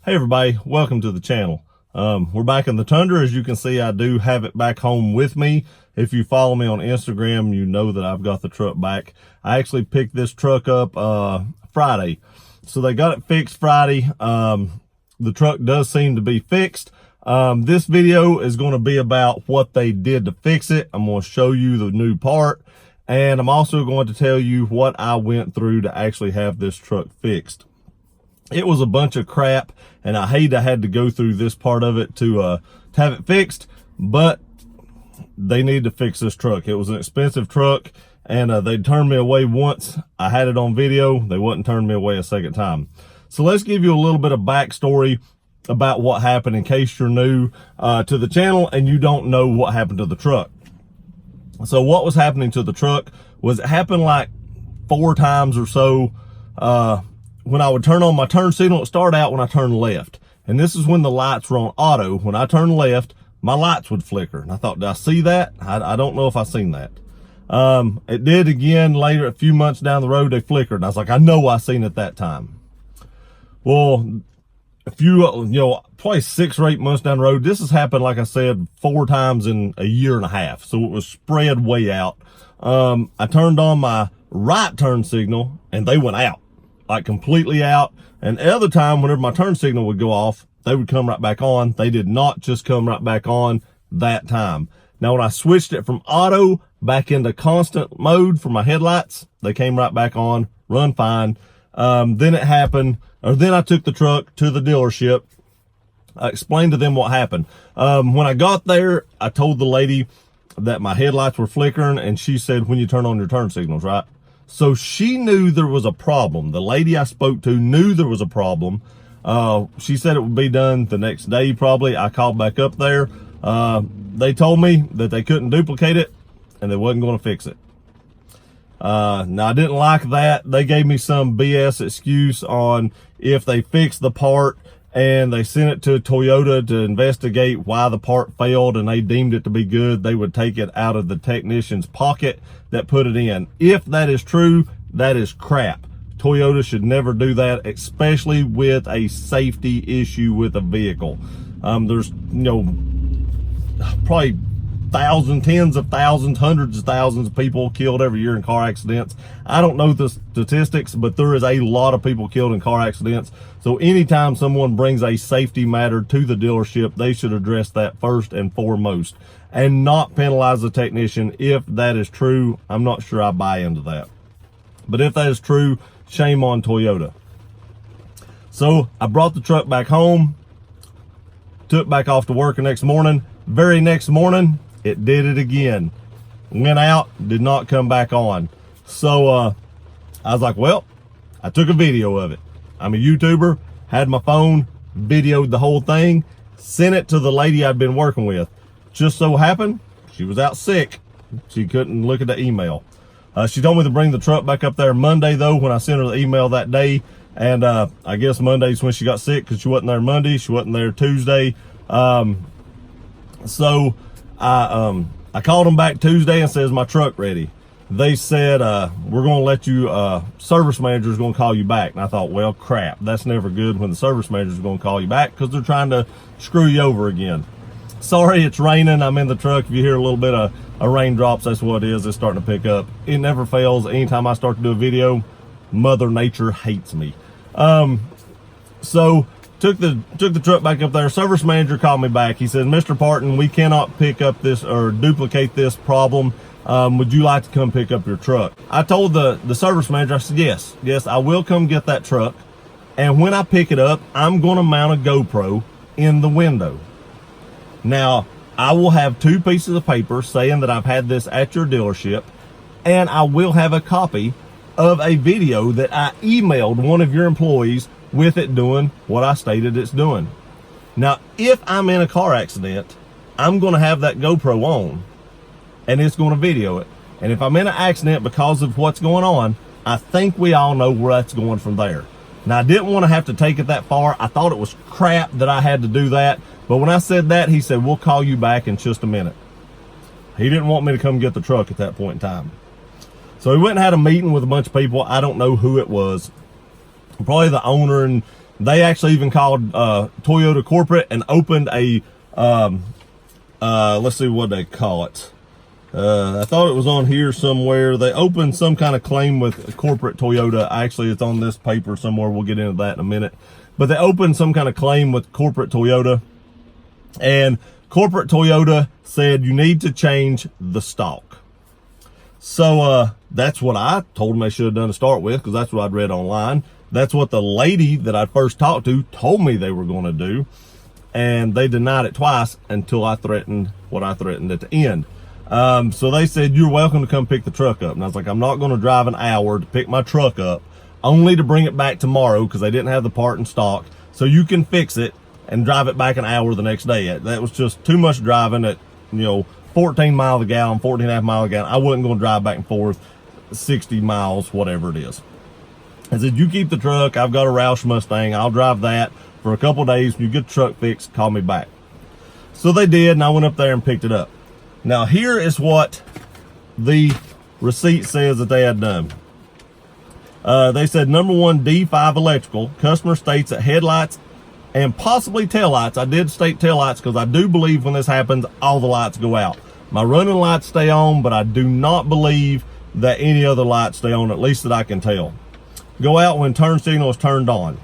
Hey everybody, welcome to the channel. We're back in the Tundra. As you can see, I do have it back home with me. If you follow me on Instagram, you know that I've got the truck back. I actually picked this truck up Friday. So they got it fixed Friday. The truck does seem to be fixed. This video is going to be about what they did to fix it. I'm going to show you the new part. And I'm also going to tell you what I went through to actually have this truck fixed. It was a bunch of crap, and I hate I had to go through this part of it to have it fixed, but they need to fix this truck. It was an expensive truck, and they turned me away once. I had it on video. They wouldn't turn me away a second time. So let's give you a little bit of backstory about what happened in case you're new to the channel and you don't know what happened to the truck. So what was happening to the truck was it happened like 4 times or so. When I would turn on my turn signal, it started out when I turned left. And this is when the lights were on auto. When I turned left, my lights would flicker. And I thought, did I see that? I don't know if I seen that. It did again later, a few months down the road, they flickered. And I was like, I know I seen it that time. Well, a few, probably 6 or 8 months down the road, this has happened, like I said, 4 times in a year and a half. So it was spread way out. I turned on my right turn signal and they went out. Like completely out. And the other time, whenever my turn signal would go off, they would come right back on. They did not just come right back on that time. Now, when I switched it from auto back into constant mode for my headlights, they came right back on, run fine. Then it happened, or then I took the truck to the dealership. I explained to them what happened. When I got there, I told the lady that my headlights were flickering, and she said, when you turn on your turn signals, right? So she knew there was a problem. The lady I spoke to knew there was a problem. She said it would be done the next day probably. I called back up there. They told me that they couldn't duplicate it and they wasn't going to fix it. Now I didn't like that. They gave me some BS excuse on if they fixed the part and they sent it to Toyota to investigate why the part failed and they deemed it to be good, they would take it out of the technician's pocket that put it in. If that is true, that is crap. Toyota should never do that, especially with a safety issue with a vehicle. There's, probably thousands, tens of thousands, hundreds of thousands of people killed every year in car accidents. I don't know the statistics, but there is a lot of people killed in car accidents. So anytime someone brings a safety matter to the dealership, they should address that first and foremost and not penalize the technician. If that is true, I'm not sure I buy into that. But if that is true, shame on Toyota. So I brought the truck back home, took back off to work the next morning. Very next morning, it did it again. Went out, did not come back on. So I was like, well, I took a video of it. I'm a YouTuber, had my phone, videoed the whole thing, sent it to the lady I'd been working with. Just so happened, she was out sick. She couldn't look at the email. She told me to bring the truck back up there Monday, though, when I sent her the email that day. And I guess Monday's when she got sick because she wasn't there Monday. She wasn't there Tuesday. So I called them back Tuesday and says, my truck ready. They said, we're going to let you, service manager is going to call you back. And I thought, well, crap, that's never good when the service manager is going to call you back because they're trying to screw you over again. Sorry, it's raining. I'm in the truck. If you hear a little bit of raindrops, that's what it is. It's starting to pick up. It never fails. Anytime I start to do a video, Mother Nature hates me. So took the truck back up there. Service manager called me back. He said, Mr. Parton, we cannot pick up this or duplicate this problem. Would you like to come pick up your truck? I told the service manager, I said, yes, I will come get that truck. And when I pick it up, I'm going to mount a GoPro in the window. Now, I will have 2 pieces of paper saying that I've had this at your dealership, and I will have a copy of a video that I emailed one of your employees with it doing what I stated it's doing. Now, if I'm in a car accident, I'm going to have that GoPro on, and it's going to video it. And if I'm in an accident because of what's going on, I think we all know where that's going from there. Now, I didn't want to have to take it that far. I thought it was crap that I had to do that. But when I said that, he said, we'll call you back in just a minute. He didn't want me to come get the truck at that point in time. So he went and had a meeting with a bunch of people. I don't know who it was. Probably the owner and They actually even called Toyota corporate and opened a, let's see what they call it. I thought it was on here somewhere. They opened some kind of claim with corporate Toyota. Actually, it's on this paper somewhere. We'll get into that in a minute. But they opened some kind of claim with corporate Toyota. And corporate Toyota said you need to change the stock. So that's what I told them they should have done to start with, because that's what I'd read online. That's what the lady that I first talked to told me they were going to do. And they denied it twice until I threatened what I threatened at the end. So they said, you're welcome to come pick the truck up. And I was like, I'm not going to drive an hour to pick my truck up, only to bring it back tomorrow because they didn't have the part in stock. So you can fix it and drive it back an hour the next day. That was just too much driving at, 14 miles a gallon, 14.5 miles a gallon. I wasn't going to drive back and forth 60 miles, whatever it is. I said, you keep the truck. I've got a Roush Mustang. I'll drive that for a couple of days. When you get the truck fixed, call me back. So they did, and I went up there and picked it up. Now, here is what the receipt says that they had done. They said, number one, D5 electrical. Customer states that headlights and possibly taillights. I did state taillights because I do believe when this happens, all the lights go out. My running lights stay on, but I do not believe that any other lights stay on, at least that I can tell. Go out when turn signal is turned on.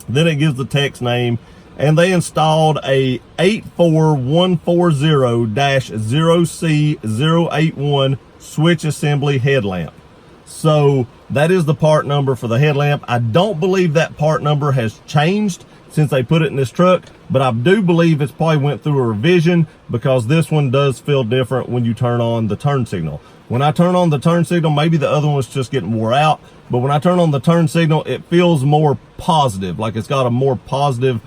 Then it gives the text name, and they installed a 84140-0C081 switch assembly headlamp. So that is the part number for the headlamp. I don't believe that part number has changed since they put it in this truck, but I do believe it's probably went through a revision, because this one does feel different when you turn on the turn signal. When I turn on the turn signal, maybe the other one's just getting wore out, but when I turn on the turn signal, it feels more positive, like it's got a more positive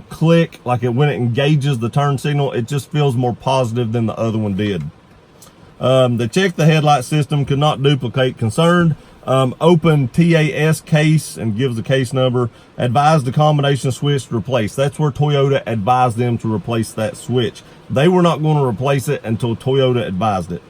click, like when it engages the turn signal, it just feels more positive than the other one did. They checked the headlight system, could not duplicate, concerned. Open TAS case and gives the case number. Advised the combination switch to replace. That's where Toyota advised them to replace that switch. They were not going to replace it until Toyota advised it.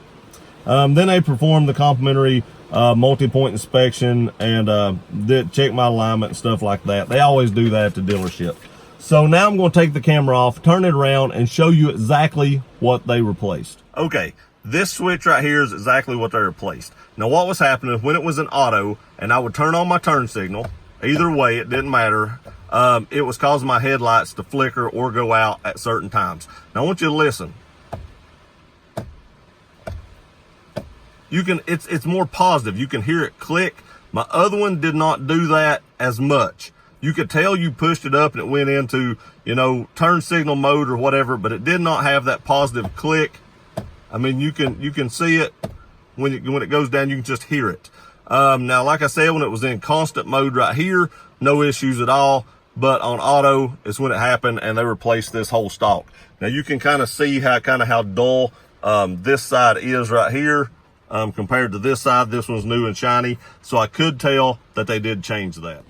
Then they performed the complimentary multi-point inspection and did check my alignment and stuff like that. They always do that at the dealership. So now I'm going to take the camera off, turn it around, and show you exactly what they replaced. Okay, this switch right here is exactly what they replaced. Now what was happening when it was in auto and I would turn on my turn signal, either way, it didn't matter, it was causing my headlights to flicker or go out at certain times. Now I want you to listen. You can, it's more positive. You can hear it click. My other one did not do that as much. You could tell you pushed it up and it went into, turn signal mode or whatever, but it did not have that positive click. I mean, you can see it when it goes down, you can just hear it. Now, like I said, when it was in constant mode right here, no issues at all, but on auto is when it happened and they replaced this whole stalk. Now you can kind of see how dull this side is right here compared to this side. This one's new and shiny, so I could tell that they did change that.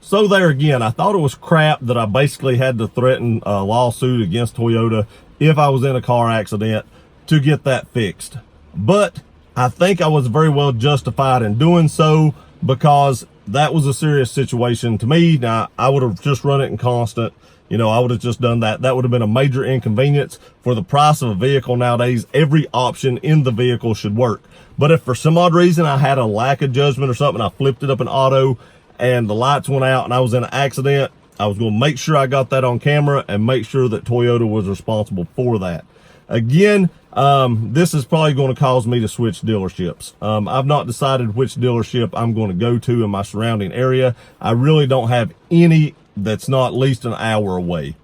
So there again, I thought it was crap that I basically had to threaten a lawsuit against Toyota if I was in a car accident to get that fixed. But I think I was very well justified in doing so, because that was a serious situation to me. Now, I would have just run it in constant. I would have just done that. That would have been a major inconvenience. For the price of a vehicle nowadays, every option in the vehicle should work. But if for some odd reason I had a lack of judgment or something, I flipped it up in auto and the lights went out and I was in an accident, I was going to make sure I got that on camera and make sure that Toyota was responsible for that. Again, this is probably going to cause me to switch dealerships. I've not decided which dealership I'm going to go to in my surrounding area. I really don't have any that's not at least an hour away.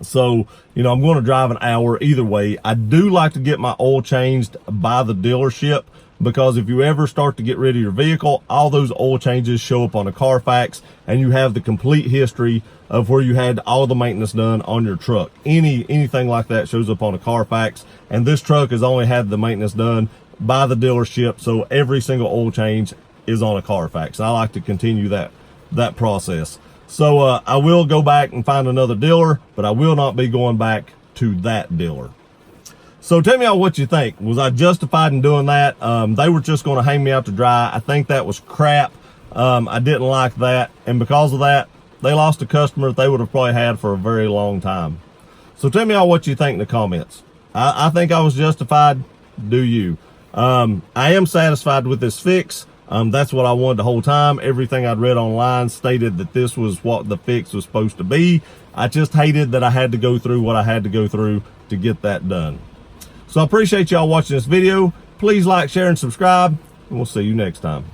So, I'm going to drive an hour either way. I do like to get my oil changed by the dealership, because if you ever start to get rid of your vehicle, all those oil changes show up on a Carfax and you have the complete history of where you had all the maintenance done on your truck. Anything like that shows up on a Carfax, and this truck has only had the maintenance done by the dealership, so every single oil change is on a Carfax. I like to continue that process. So I will go back and find another dealer, but I will not be going back to that dealer. So tell me all what you think. Was I justified in doing that? They were just going to hang me out to dry. I think that was crap. I didn't like that. And because of that, they lost a customer that they would have probably had for a very long time. So tell me all what you think in the comments. I think I was justified. Do you? I am satisfied with this fix. That's what I wanted the whole time. Everything I'd read online stated that this was what the fix was supposed to be. I just hated that I had to go through what I had to go through to get that done. So I appreciate y'all watching this video. Please like, share, and subscribe, and we'll see you next time.